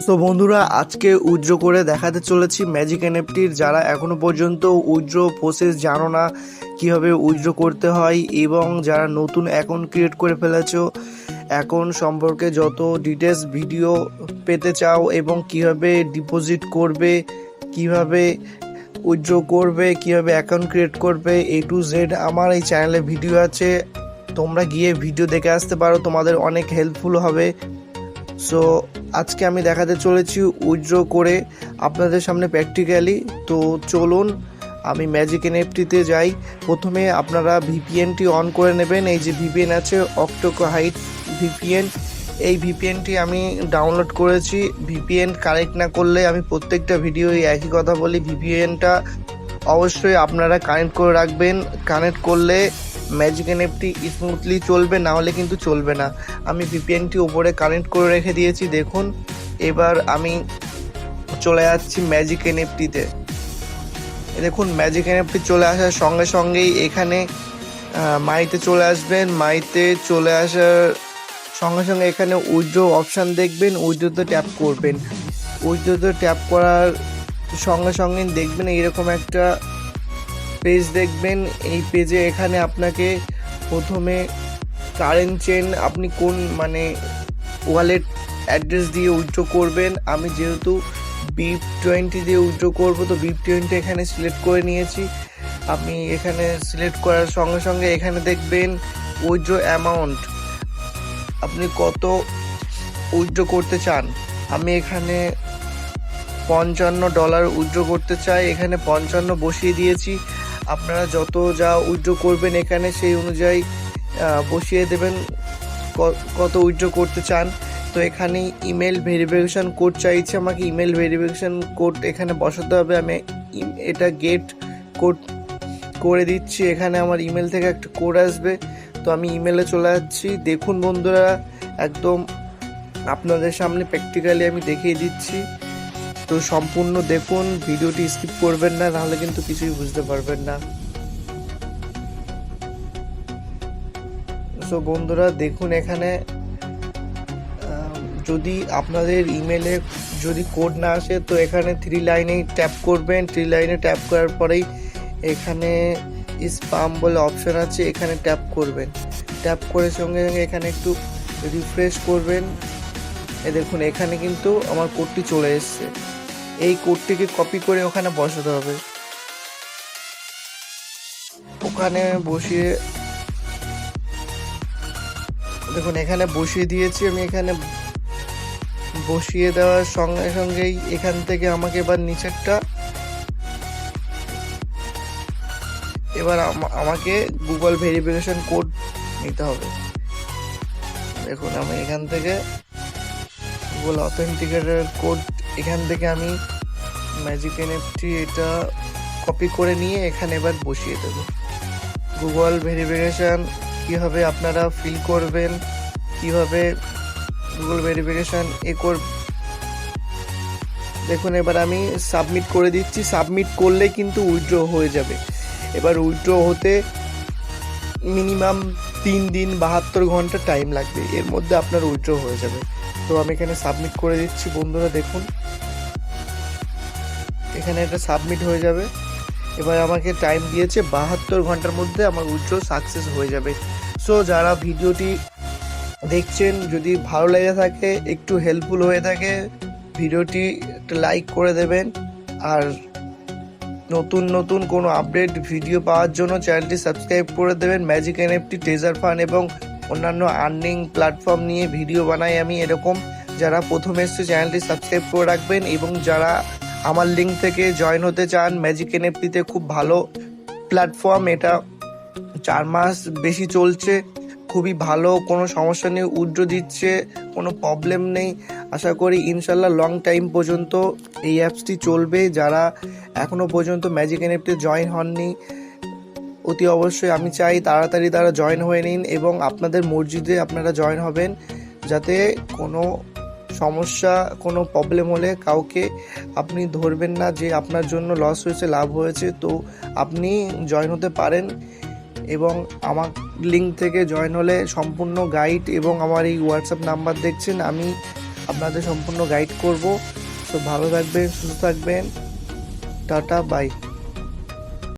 তো বন্ধুরা, আজকে উইথড্র করে দেখাতে চলেছি ম্যাজিক এনএফটির। যারা এখনো পর্যন্ত উইথড্র প্রসেস জানো না, কিভাবে উইথড্র করতে হয়, এবং যারা নতুন অ্যাকাউন্ট ক্রিয়েট করে ফেলেছো, অ্যাকাউন্ট সম্পর্কে যত ডিটেলস ভিডিও পেতে চাও এবং কিভাবে ডিপোজিট করবে, কিভাবে উইথড্র করবে, কিভাবে অ্যাকাউন্ট ক্রিয়েট করবে, A to Z আমার এই চ্যানেলে ভিডিও আছে। তোমরা গিয়ে ভিডিও দেখে আসতে পারো, তোমাদের অনেক হেল্পফুল হবে। সো আজকে আমি দেখাতে চলেছি উইথড্র করে আপনাদের সামনে প্র্যাকটিক্যালি। তো চলুন আমি ম্যাজিক এনএফটিতে যাই। প্রথমে আপনারা ভিপিএনটি অন করে নেবেন। এই যে ভিপিএন আছে, অক্টোকো হাইট ভিপিএন, এই ভিপিএনটি আমি ডাউনলোড করেছি। ভিপিএন কানেক্ট না করলে, আমি প্রত্যেকটা ভিডিও একই কথা বলি, ভিপিএনটা অবশ্যই আপনারা কানেক্ট করে রাখবেন। কানেক্ট করলে ম্যাজিক এনএফটি স্মুথলি চলবে, না হলে কিন্তু চলবে না। আমি ভিপিএনটি উপরে কানেক্ট করে রেখে দিয়েছি, দেখুন। এবার আমি চলে যাচ্ছি ম্যাজিক এনএফটিতে। দেখুন, ম্যাজিক এনএফটি চলে আসার সঙ্গে সঙ্গেই এখানে মাইতে চলে আসবেন। মাইতে চলে আসার সঙ্গে সঙ্গে এখানে উইথড্র অপশান দেখবেন, উইথড্রোতে ট্যাপ করবেন। উইথড্রোতে ট্যাপ করার সঙ্গে সঙ্গে দেখবেন এইরকম একটা পেজ দেখবেন। এই পেজে এখানে আপনাকে প্রথমে কারেন্ট চেন, আপনি কোন ওয়ালেট অ্যাড্রেস দিয়ে উইথড্র করবেন। আমি যেহেতু BIP20 দিয়ে উইথড্র করব, তো BIP20 এখানে সিলেক্ট করে নিয়েছি। আমি এখানে সিলেক্ট করার সঙ্গে সঙ্গে এখানে দেখবেন উইথড্র অ্যামাউন্ট, আপনি কত উইথড্র করতে চান। আমি এখানে $55 উইথড্র করতে চাই, এখানে 55 বসিয়ে দিয়েছি। আপনারা যত যা উইথড্র করবেন এখানে সেই অনুযায়ী বসিয়ে দেবেন কত উইথড্র করতে চান। তো এখানে ইমেল ভেরিফিকেশান কোড চাইছে, আমাকে ইমেল ভেরিফিকেশান কোড এখানে বসাতে হবে। আমি এটা গেট কোড করে দিচ্ছি। এখানে আমার ইমেল থেকে একটা কোড আসবে, তো আমি ইমেলে চলে যাচ্ছি। দেখুন বন্ধুরা, একদম আপনাদের সামনে প্র্যাকটিক্যালি আমি দেখিয়ে দিচ্ছি। তো সম্পূর্ণ দেখুন, ভিডিওটি স্কিপ করবেন না, নাহলে কিন্তু কিছুই বুঝতে পারবেন না। সো বন্ধুরা দেখুন, এখানে যদি আপনাদের ইমেলে যদি কোড না আসে, তো এখানে 3 লাইনেই ট্যাপ করবেন। 3 লাইনে ট্যাপ করার পরেই এখানে স্প্যাম বলে অপশন আছে, এখানে ট্যাপ করবেন। ট্যাপ করে সঙ্গে সঙ্গে এখানে একটু রিফ্রেশ করবেন। দেখুন, এখানে কিন্তু আমার কোডটি চলে এসছে। এই কোডটিকে কপি করে ওখানে বসাতে হবে। ওখানে বসিয়ে দেখুন, এখানে বসিয়ে দিয়েছি আমি। এখানে বসিয়ে দেওয়ার সঙ্গে সঙ্গেই এখান থেকে আমাকে এবার নিচেরটা, এবার আমাকে গুগল ভেরিফিকেশন কোড নিতে হবে। দেখুন, আমি এখান থেকে গুগল অথেন্টিকেটর কোড, এখান থেকে আমি ম্যাজিক এনএফটি এটা কপি করে নিয়ে এখানে এবার বসিয়ে দেব। গুগল ভেরিফিকেশান কীভাবে আপনারা ফিল করবেন, কিভাবে গুগল ভেরিফিকেশান দেখুন, এবার আমি সাবমিট করে দিচ্ছি। সাবমিট করলে কিন্তু উইথড্র হয়ে যাবে। এবার উইথড্র হতে মিনিমাম 3 দিন 72 ঘন্টা টাইম লাগবে, এর মধ্যে আপনার উইথড্র হয়ে যাবে। তো আমি এখানে সাবমিট করে দিচ্ছি বন্ধুরা। দেখুন, এখানে এটা সাবমিট হয়ে যাবে। এবার আমাকে টাইম দিয়েছে 72 ঘন্টার মধ্যে আমার উইথড্র সাকসেস হয়ে যাবে। সো যারা ভিডিওটি দেখছেন, যদি ভালো লেগে থাকে, একটু হেল্পফুল হয়ে থাকে, ভিডিওটি একটা লাইক করে দেবেন। আর নতুন নতুন কোনো আপডেট ভিডিও পাওয়ার জন্য চ্যানেলটি সাবস্ক্রাইব করে দেবেন। ম্যাজিক এনএফটি, ট্রেজার ফান্ড এবং অন্যান্য আর্নিং প্ল্যাটফর্ম নিয়ে ভিডিও বানাই আমি এরকম। যারা প্রথমে এসে চ্যানেলটি সাবস্ক্রাইব করে রাখবেন, এবং যারা আমার লিঙ্ক থেকে জয়েন হতে চান, ম্যাজিক এনএফটিতে খুব ভালো প্ল্যাটফর্ম, এটা 4 মাস বেশি চলছে, খুবই ভালো, কোনো সমস্যা নেই, উইথড্র দিচ্ছে, কোনো প্রবলেম নেই। আশা করি ইনশাল্লাহ লং টাইম পর্যন্ত এই অ্যাপসটি চলবে। যারা এখনও পর্যন্ত ম্যাজিক এনএফটিতে জয়েন হননি, অতি অবশ্যই আমি চাই তাড়াতাড়ি তারা জয়েন হয়ে নিন, এবং আপনাদের মসজিদে আপনারা জয়েন হবেন, যাতে কোনো সমস্যা, কোনো প্রবলেম হলে কাউকে আপনি ধরবেন না যে আপনার জন্য লস হয়েছে, লাভ হয়েছে। তো আপনি জয়েন হতে পারেন, এবং আমার লিঙ্ক থেকে জয়েন হলে সম্পূর্ণ গাইড, এবং আমার এই হোয়াটসঅ্যাপ নাম্বার দেখছেন, আমি আপনাদের সম্পূর্ণ গাইড করব। তো ভালো থাকবেন, সুস্থ থাকবেন, টাটা বাই।